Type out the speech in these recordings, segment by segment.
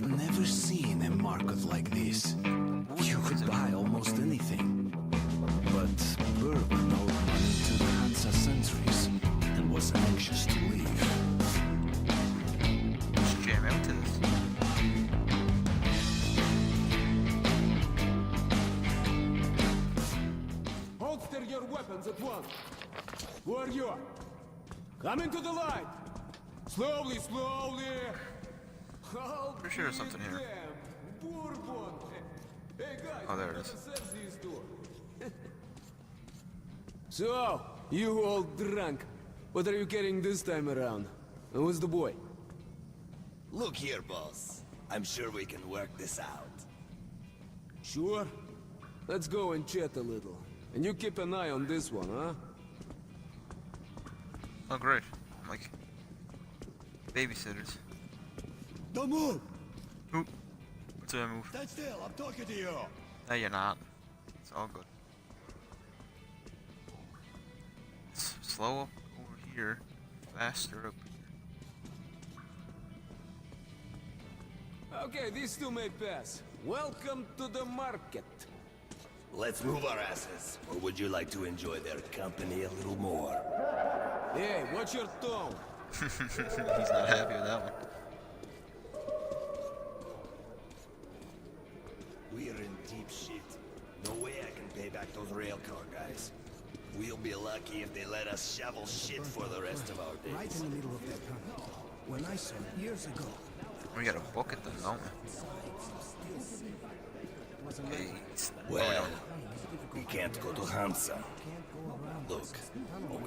I'd never seen a market like this. You could buy almost anything. But Burke owed money to the Hansa sentries and was anxious to leave. Let's jam out to this. Holster your weapons at once. Who are you? Come into the light. Slowly, slowly. Pretty sure there's something here. Oh, there it is. So, you all drunk. What are you carrying this time around? And who's the boy? Look here, boss. I'm sure we can work this out. Sure? Let's go and chat a little. And you keep an eye on this one, huh? Oh, great. I'm like babysitters. Don't move! Ooh. What's that move? Stand still, I'm talking to you! No, you're not. It's all good. Slow up over here. Faster up here. Okay, these two may pass. Welcome to the market. Let's move our asses. Or would you like to enjoy their company a little more? Hey, watch your tone. He's not happy with that one. We're in deep shit. No way I can pay back those railcar guys. We'll be lucky if they let us shovel shit for the rest of our days. Right in the middle of that tunnel. When I saw it years ago. We got a bucket then, don't we? Okay. Well, we can't go to Hansa. Look,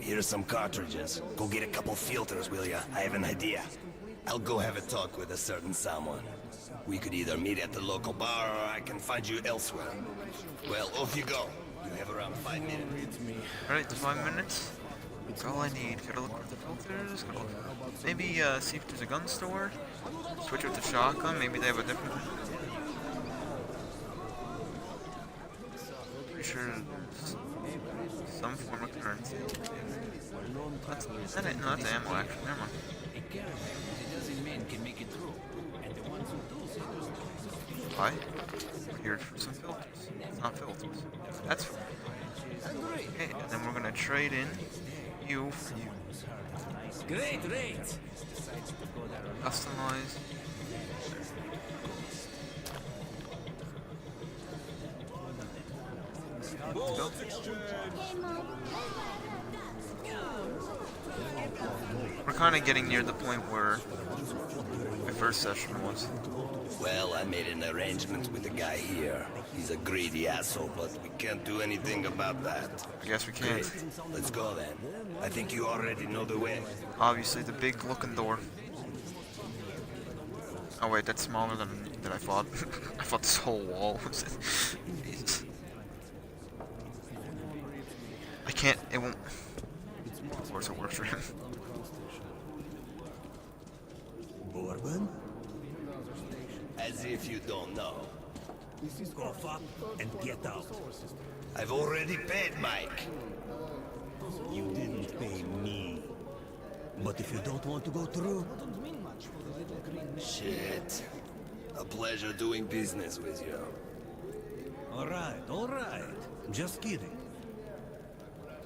here's some cartridges. Go get a couple filters, will ya? I have an idea. I'll go have a talk with a certain someone. We could either meet at the local bar or I can find you elsewhere. Well, off you go. You have around 5 minutes. Alright, 5 minutes. That's all I need. Gotta look for the filters. Gotta look. Maybe see if there's a gun store. Switch with the shotgun. Maybe they have a different. Pretty sure there's some form of currency. That ain't not the ammo actually. Never mind. Why? We're here for some filters. It's not filters. That's fine. Okay, and then we're gonna trade in you for you. Great rates. Customize. Let's go. We're kind of getting near the point where my first session was. Well, I made an arrangement with the guy here. He's a greedy asshole, but we can't do anything about that. I guess we can't. Great. Let's go then. I think you already know the way. Obviously, the big looking door. Oh wait, that's smaller than I thought. I thought this whole wall was it. Jesus. I can't. It won't. Of course, it works for him. Bourbon? As if you don't know. Cough up and get out. I've already paid Mike. You didn't pay me. But if you don't want to go through... Shit. A pleasure doing business with you. All right. Just kidding.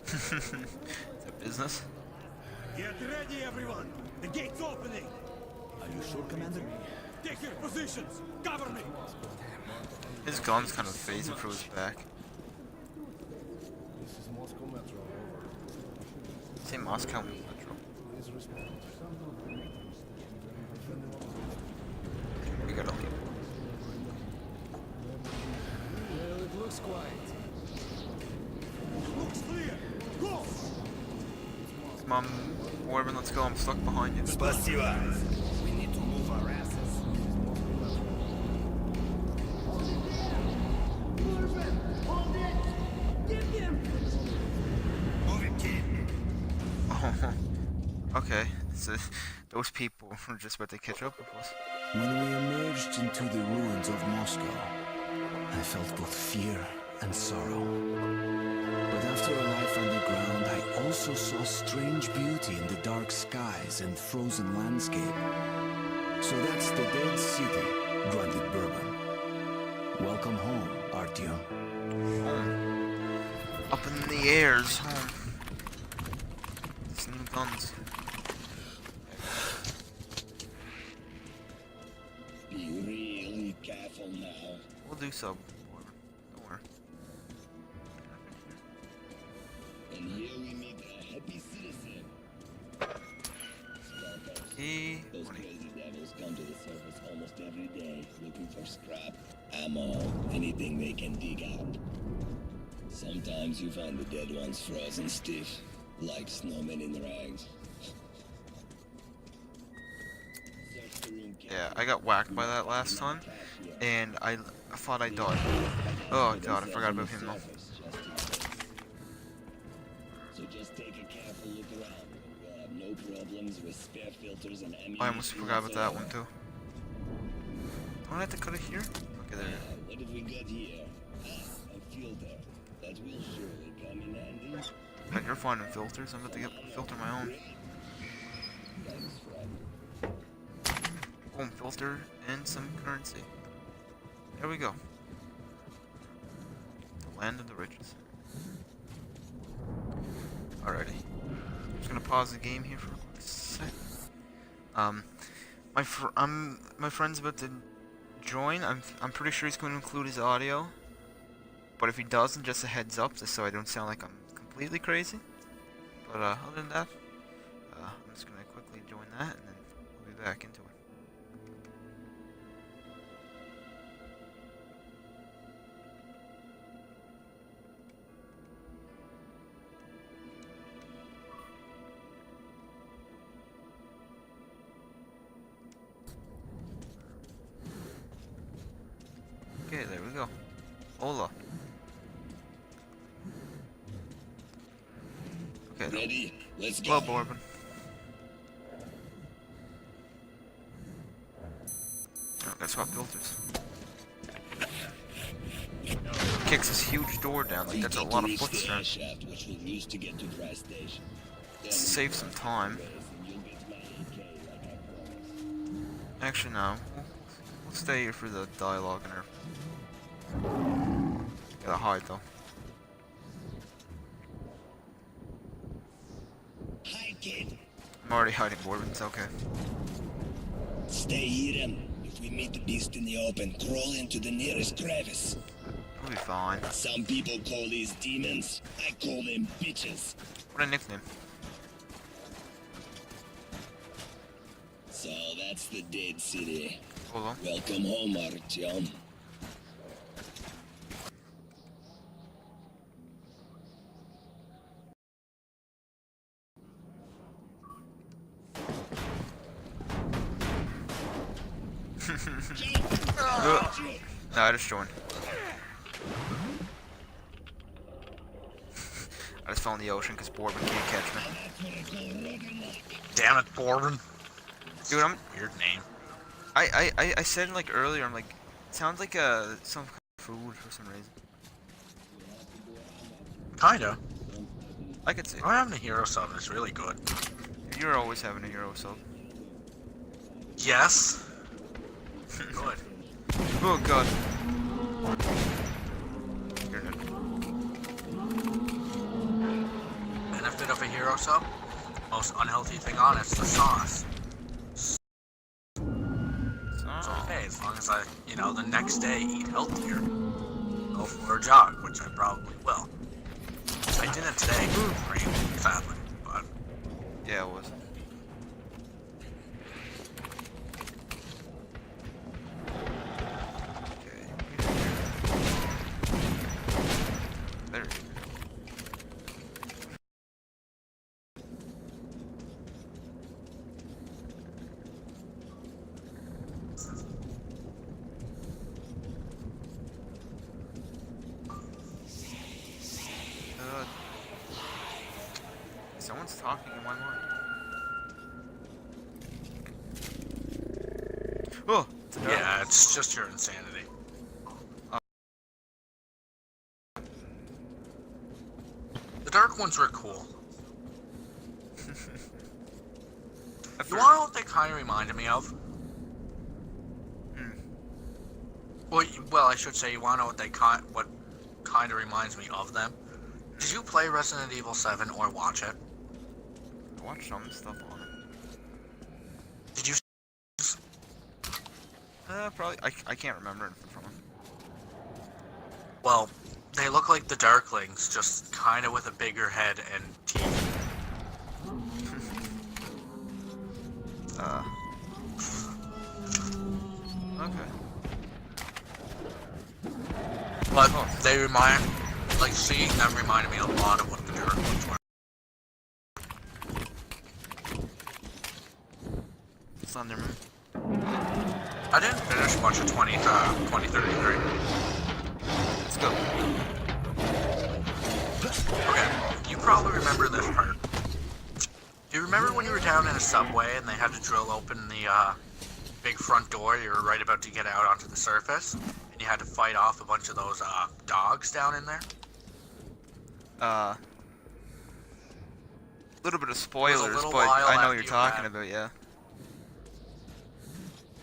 Is that business? Get ready, everyone. The gate's opening. Are you sure, Commander? Take your positions. Cover me. His gun's kind of phasing through his back. Say Moscow Metro. We gotta leave. Well, it looks quiet. Looks clear. Go. Come on, Warben, let's go. I'm stuck behind you. Spasiba. We need to move our asses. Move it, kid. Oh, okay. So those people were just about to catch up with us. When we emerged into the ruins of Moscow, I felt both fear and sorrow. But after a life underground, I also saw strange beauty in the dark skies and frozen landscape. So that's the dead city, grunted Bourbon. Welcome home, Artyom. Home. Up in the airs, home. These new guns. Be really careful now. We'll do so. Don't worry. And here we meet a happy citizen. E Those 20. crazy devils come to the surface almost every day, looking for scrap, ammo, anything they can dig out. Sometimes you find the dead ones frozen stiff, like snowmen in rags. Search the room Yeah, I got whacked by that last time, and I thought I died. Oh god, I forgot about him though. So just take a careful look around. We'll have no problems with spare filters and ammunition. I almost forgot about that one too. Don't I have to cut it here? Okay, there. What have we got here? A filter. That will surely come in handy. God, you're finding filters. I'm about to filter my own. Boom, filter and some currency. There we go. The land of the riches. Alrighty. I'm just gonna pause the game here for a sec. My friend's about to join. I'm pretty sure he's going to include his audio. But if he doesn't, just a heads up, just so I don't sound like I'm completely crazy. But other than that, I'm just gonna quickly join that, and then we'll be back into it. Okay, there we go. Hola. Okay. Ready? Let's go. Well, Bourbon. Oh, gotta swap filters. Kicks this huge door down, like that's a lot of footsteps. Shaft, which we'll use to get to dry station. Save some time. Actually, no. We'll stay here for the dialogue and everything. Gotta hide though. Hi, kid. I'm already hiding, Bourbon. It's okay. Stay hidden. If we meet the beast in the open, crawl into the nearest crevice. We'll be fine. Some people call these demons. I call them bitches. What a nickname. So that's the dead city. Hold on. Welcome home, Artyom. No, I just joined. I just fell in the ocean because Bourbon can't catch me. Damn it, Bourbon. Dude, I'm. Weird name. I said like earlier. I'm like, it sounds like some kind of food for some reason. Kinda. I could see. I'm having a hero sub. It's really good. You're always having a hero sub. Yes. Good. Oh god. You're dead. Benefit of a hero sub? Most unhealthy thing on it's the sauce. It's okay as long as I, the next day eat healthier. Go for a jog, which I probably will. I didn't today, sadly, but Yeah, it was. There. Someone's talking in my mind. Oh! It's a dog. yeah, it's just your insanity. The dark ones were cool. You wanna know what they kinda reminded me of? Well, I should say, you want to know what kind of reminds me of them? Did you play Resident Evil 7 or watch it? I watched some stuff on it. Did you? Probably. I can't remember anything from it. Well, they look like the Darklings, just kind of with a bigger head and teeth. Okay. But they seeing them reminded me a lot of what the Darklings were. Slenderman. I didn't finish much of 2033. Let's go. Okay, you probably remember this part. Do you remember when you were down in a subway and they had to drill open the big front door? You were right about to get out onto the surface, and you had to fight off a bunch of those dogs down in there? Little bit of spoilers, little but while I know after what you're you talking had- about, yeah.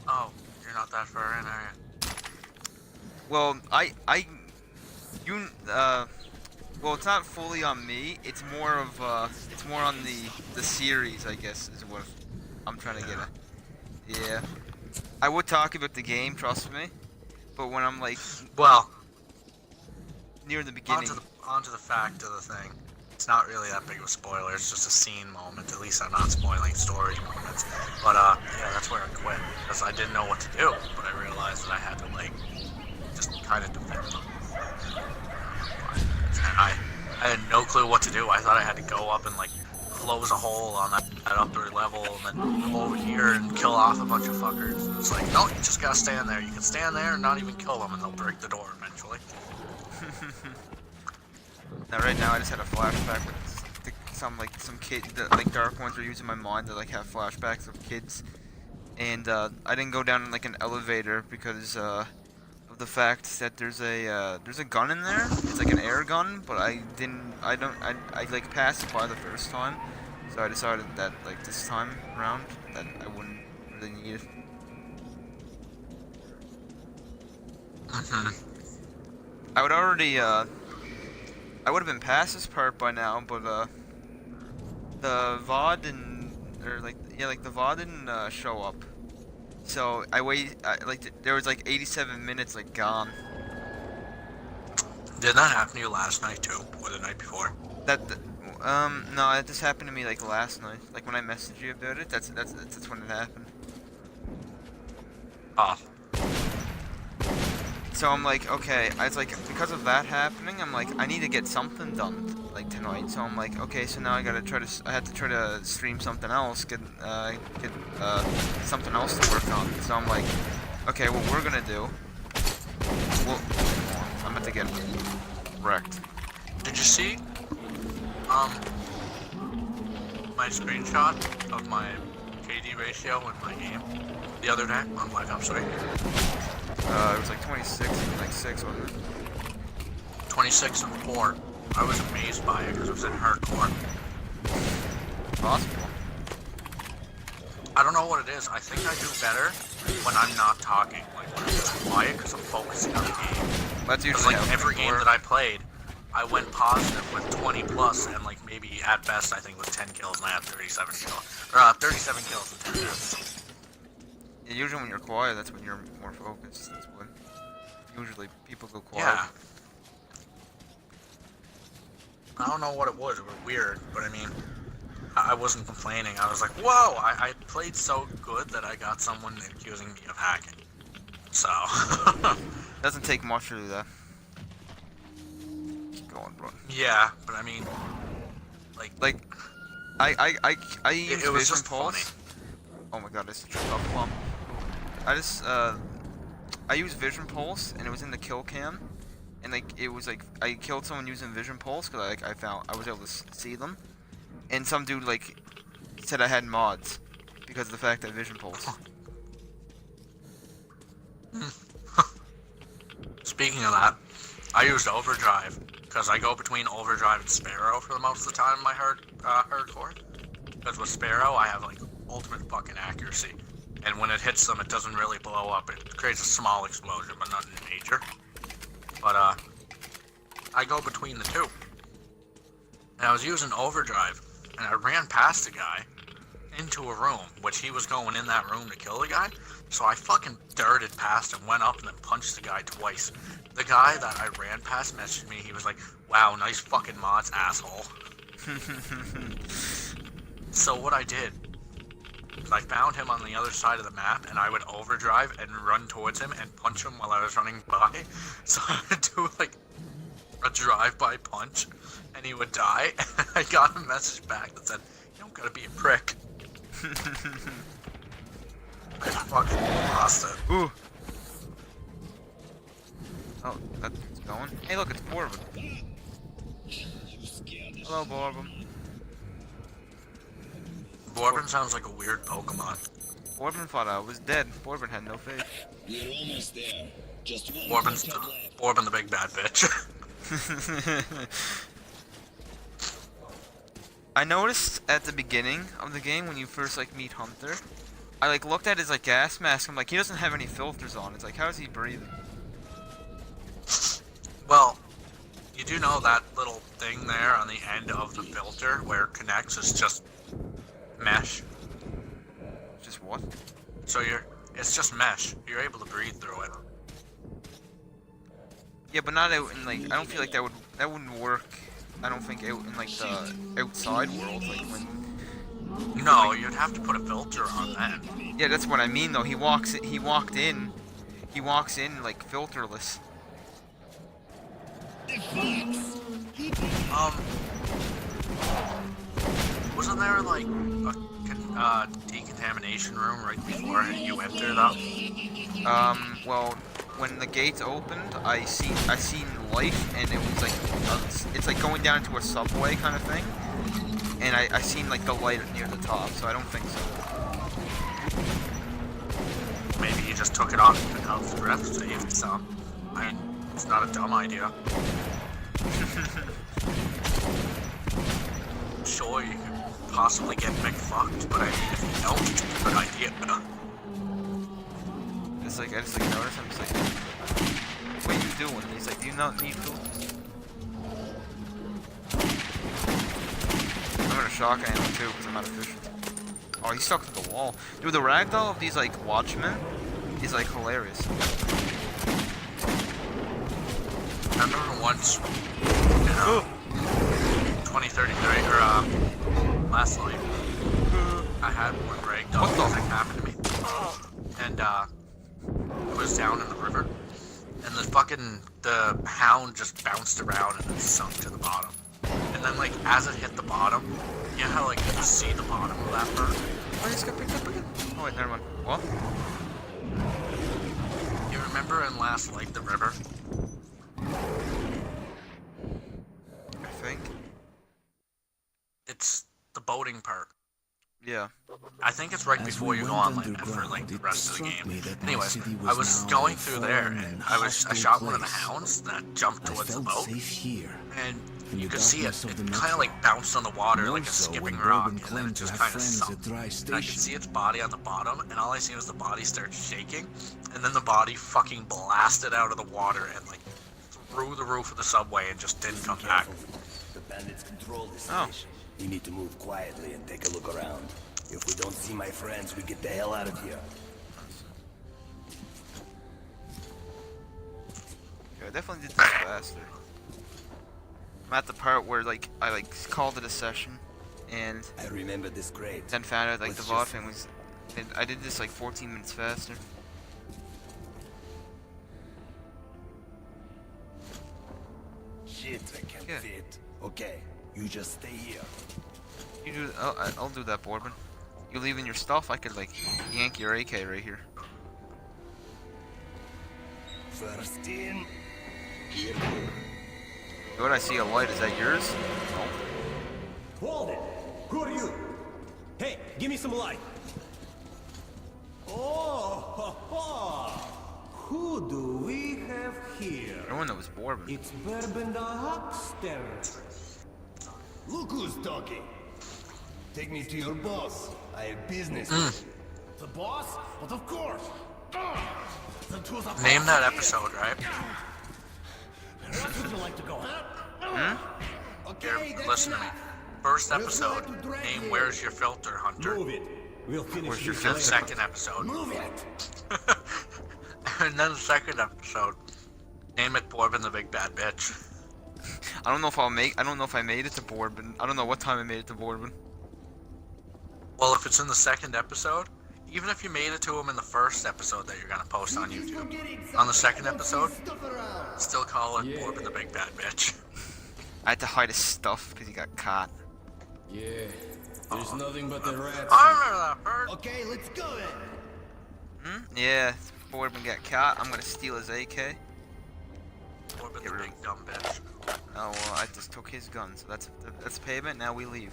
Oh, you're not that far in, are you? Well, well, it's not fully on me. It's more on the series, I guess, is what I'm trying to get at. Yeah. I would talk about the game, trust me, but when I'm like Well, near the beginning, onto the fact of the thing. It's not really that big of a spoiler. It's just a scene moment. At least I'm not spoiling story moments. But yeah, that's where I quit because I didn't know what to do. But I realized that I had to just kind of defend them. And I had no clue what to do. I thought I had to go up and close a hole on that upper level and then go over here and kill off a bunch of fuckers. And it's like, no, you just gotta stand there. You can stand there and not even kill them, and they'll break the door eventually. now right now I just had a flashback with some kid, dark ones are using my mind to have flashbacks of kids, and I didn't go down in an elevator because of the fact that there's a gun in there. It's an air gun, but I passed it by the first time, so I decided that this time around that I wouldn't really need it. I would already I would have been past this part by now, but the VOD didn't, the VOD didn't show up. So I there was 87 minutes gone. Did that happen to you last night too, or the night before? No, it just happened to me last night. When I messaged you about it, that's when it happened. Oh. So I'm okay, because of that happening, I'm I need to get something done tonight. So I'm okay, so now I have to try to stream something else, get something else to work on. So I'm okay, what we're gonna do, I'm about to get wrecked. Did you see my screenshot of my KD ratio in my game the other day on Black Ops 3? It was 26 and 6, wasn't it? 26 and 4. I was amazed by it because it was in hardcore. Possible. I don't know what it is. I think I do better when I'm not talking. When I'm just quiet because I'm focusing on the game. That's usually every game that I played, I went positive with 20 plus and maybe at best I think with 10 kills and I had 37 kills. Or 37 kills and 10 deaths. Yeah, usually when you're quiet, that's when you're more focused. That's when usually people go quiet. Yeah. I don't know what it was. It was weird, but I mean, I wasn't complaining. I was whoa! I played so good that I got someone accusing me of hacking. So. Doesn't take much to do that. Keep going, bro. Yeah, but I mean, I use it was Vision just Pulse. funny. Oh my god, this is a tough one. I used Vision Pulse, and it was in the kill cam, and it was I killed someone using Vision Pulse because I was able to see them, and some dude said I had mods because of the fact that Vision Pulse. Speaking of that, I used Overdrive because I go between Overdrive and Sparrow for the most of the time in my hardcore. Because with Sparrow, I have ultimate fucking accuracy, and when it hits them, it doesn't really blow up. It creates a small explosion, but nothing major. But I go between the two, and I was using overdrive, and I ran past the guy into a room, which he was going in that room to kill the guy. So I fucking darted past him, went up, and then punched the guy twice. The guy that I ran past messaged me. He was like, "Wow, nice fucking mods, asshole." So what I did, I found him on the other side of the map, and I would overdrive and run towards him and punch him while I was running by. So I would do like a drive-by punch, and he would die. And I got a message back that said, "You don't gotta be a prick." I fucking lost it. Ooh. Oh, that's going. Hey, look, it's Borbin. Hello, Borbin. Borbin sounds like a weird Pokemon. Borbin thought I was dead. Borbin had no faith. We're almost there. Just one Borbin step left. the big bad bitch. I noticed at the beginning of the game when you first like meet Hunter, I like looked at his like gas mask. I'm like, he doesn't have any filters on. It's like, how is he breathing? Well, you do know that little thing there on the end of the filter where it connects is just mesh. Just what? So it's just mesh. You're able to breathe through it. Yeah, but not out in like. I don't feel like that wouldn't work. I don't think out in like the outside world, like when. No, you'd have to put a filter on that. Yeah, that's what I mean though. He walked in like filterless. Wasn't there like a decontamination room right before you enter though? Well, when the gates opened, I seen light, and it was like it's like going down into a subway kind of thing, and I seen like the light near the top, so I don't think so. Maybe you just took it off and out the breath so you some. I mean, it's not a dumb idea. Sure, you could possibly get McFucked, but I mean, if you don't, it's a good idea. It's like I just like noticed. I'm just like, what are you doing? And he's like, do you not need food? I'm gonna shock animal too because I'm out of fish. Oh, he's stuck to the wall. Dude, the ragdoll of these like watchmen is like hilarious. I remember once, 2033, or last night, I had one ragdoll thing happen to me, and it was down in the river, and the hound just bounced around and then sunk to the bottom, and then like as it hit the bottom, you know how like you see the bottom of that bird? Oh, he's got picked up again. Oh wait, never mind. What? You remember in Last Light the river? I think. It's the boating part. Yeah. I think it's right As before we you go went online for like underground, the it rest of the struck me game. that my Anyways, city I was now going a through there foreign and and I hostile shot one of the place. hounds that jumped I towards the felt boat, safe here. and In you the could see it. darkness of It the kind of metro. like bounced on the water More like a so skipping when rock, Bourbon and then claimed it to just have kind of friends sunk. at Dry And I Station. could see its body on the bottom, and all I see was the body start shaking, and then the body fucking blasted out of the water and like through the roof of the subway and just didn't come back. The bandits control this Oh. station. We need to move quietly and take a look around. If we don't see my friends, we get the hell out of here. Yeah, I definitely did this faster. I'm at the part where like I like called it a session, and I remember this crate. then found out like Let's the VOD just- thing was. I did this like 14 minutes faster. Shit, I can't Yeah. fit. Okay, you just stay here. You do. I'll do that, Borbin. You leaving your stuff? I could like yank your AK right here. First in. Here. Good. I see a light. Is that yours? No. Hold it! Who are you? Hey, give me some light! Oh, ha, ha. Who do we have here? No one that was Borbin. It's Bourbon the Huckster. Look who's talking. Take me to your boss. I have business with him. the boss? But of course. Name that episode, right? What would you like to go, huh? Here, listen to me. First episode, name Where's Your Filter, Hunter? Move it. We'll finish Where's your this Then filter? later. second episode. Move it. And then the second episode, name it Borb and the Big Bad Bitch. I don't know if I made it to Bourbon. I don't know what time I made it to Bourbon. Well, if it's in the second episode, even if you made it to him in the first episode that you're gonna post on YouTube, on the second episode, still call it Borb and the Big Bad Bitch. I had to hide his stuff because he got caught. Yeah, there's nothing but the rats. I remember that part. Okay, let's go then. Yeah, Bourbon got caught. I'm gonna steal his AK. Borb and the Big Dumb Bitch. Oh well, I just took his gun, so that's payment. Now we leave.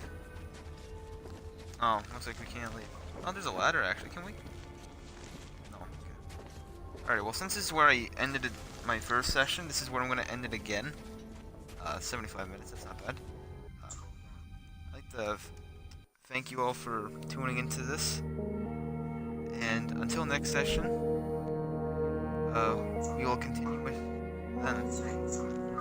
Oh, looks like we can't leave. Oh, there's a ladder actually. Can we? No. Okay. Alright, well since this is where I ended my first session, this is where I'm gonna end it again. 75 minutes. That's not bad. I'd like to thank you all for tuning into this, and until next session, we will continue with then.